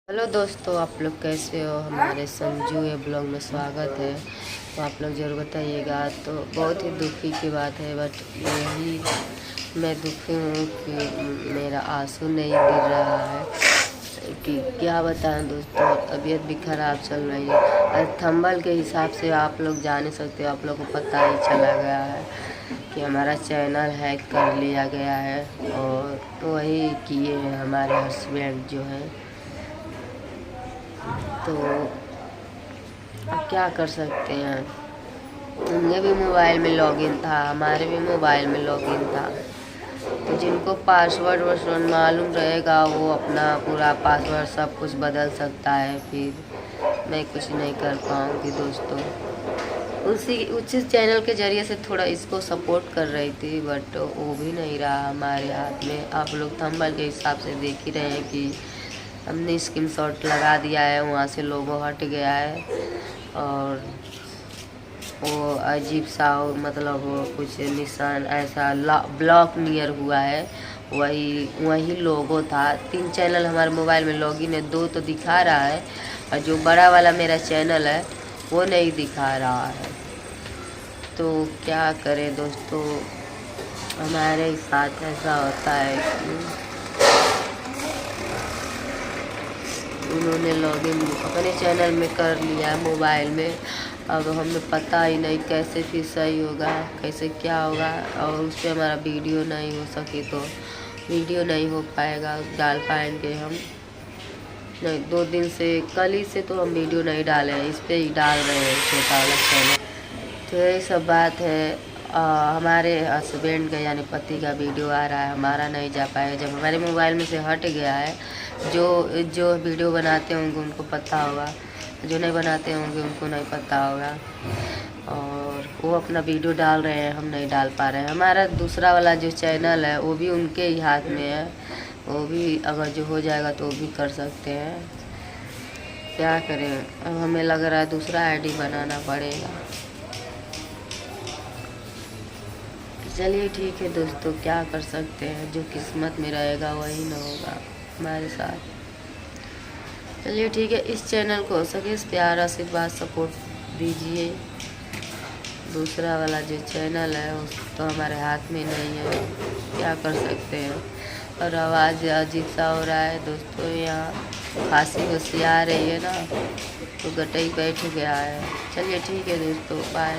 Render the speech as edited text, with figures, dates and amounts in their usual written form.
Hello दोस्तों, आप लोग कैसे हो। हमारे संजू ये ब्लॉग में स्वागत है। तो आप लोग ज़रूर बताइएगा। तो बहुत ही दुखी की बात है, बट यही मैं दुखी हूँ कि मेरा आंसू नहीं गिर रहा है। कि क्या बताएं दोस्तों, तबीयत भी ख़राब चल रही है। और थंबल के हिसाब से आप लोग जान ही सकते हो, आप लोग को पता ही चला गया है कि हमारा चैनल हैक कर लिया गया है। और वही किए हैं हमारे हस्बैंड जो है। तो अब क्या कर सकते हैं। उनके भी मोबाइल में लॉगिन था, हमारे भी मोबाइल में लॉगिन था। तो जिनको पासवर्ड वासवर्ड मालूम रहेगा वो अपना पूरा पासवर्ड सब कुछ बदल सकता है। फिर मैं कुछ नहीं कर पाऊँगी दोस्तों। उसी चैनल के ज़रिए से थोड़ा इसको सपोर्ट कर रही थी, बट वो भी नहीं रहा हमारे हाथ में। आप लोग थंबनेल के हिसाब से देख ही रहे हैं कि हमने स्क्रीनशॉट लगा दिया है, वहाँ से लोगो हट गया है। और वो अजीब सा मतलब वो कुछ निशान ऐसा ब्लॉक नियर हुआ है। वही लोगो था। 3 चैनल हमारे मोबाइल में लॉगिन है, 2 तो दिखा रहा है और जो बड़ा वाला मेरा चैनल है वो नहीं दिखा रहा है। तो क्या करें दोस्तों, हमारे साथ ऐसा होता है कि उन्होंने लॉगिन अपने चैनल में कर लिया है मोबाइल में। अब हमें पता ही नहीं कैसे फिर सही होगा, कैसे क्या होगा। और उस पर हमारा वीडियो नहीं हो सके तो वीडियो नहीं हो पाएगा, डाल पाएंगे हम नहीं। 2 दिन से, कल ही से तो हम वीडियो नहीं डाले हैं, इस पर ही डाल रहे हैं छोटा वाला चैनल। तो यही सब बात है। हमारे हस्बैंड का यानी पति का वीडियो आ रहा है, हमारा नहीं जा पाएगा। जब हमारे मोबाइल में से हट गया है, जो जो वीडियो बनाते होंगे उनको पता होगा, जो नहीं बनाते होंगे उनको नहीं पता होगा। और वो अपना वीडियो डाल रहे हैं, हम नहीं डाल पा रहे हैं। हमारा दूसरा वाला जो चैनल है वो भी उनके ही हाथ में है, वो भी अगर जो हो जाएगा तो वो भी कर सकते हैं। क्या करें, अब हमें लग रहा है दूसरा आईडी बनाना पड़ेगा। चलिए ठीक है दोस्तों, क्या कर सकते हैं, जो किस्मत में रहेगा वही ना होगा हमारे साथ। चलिए ठीक है, इस चैनल को हो सके इस प्यार आशीर्वाद सपोर्ट दीजिए। दूसरा वाला जो चैनल है उस तो हमारे हाथ में नहीं है, क्या कर सकते हैं। और आवाज़ अजीब सा हो रहा है दोस्तों, यहाँ खांसी वासी आ रही है ना, तो गटई बैठ गया है। चलिए ठीक है दोस्तों, बाय।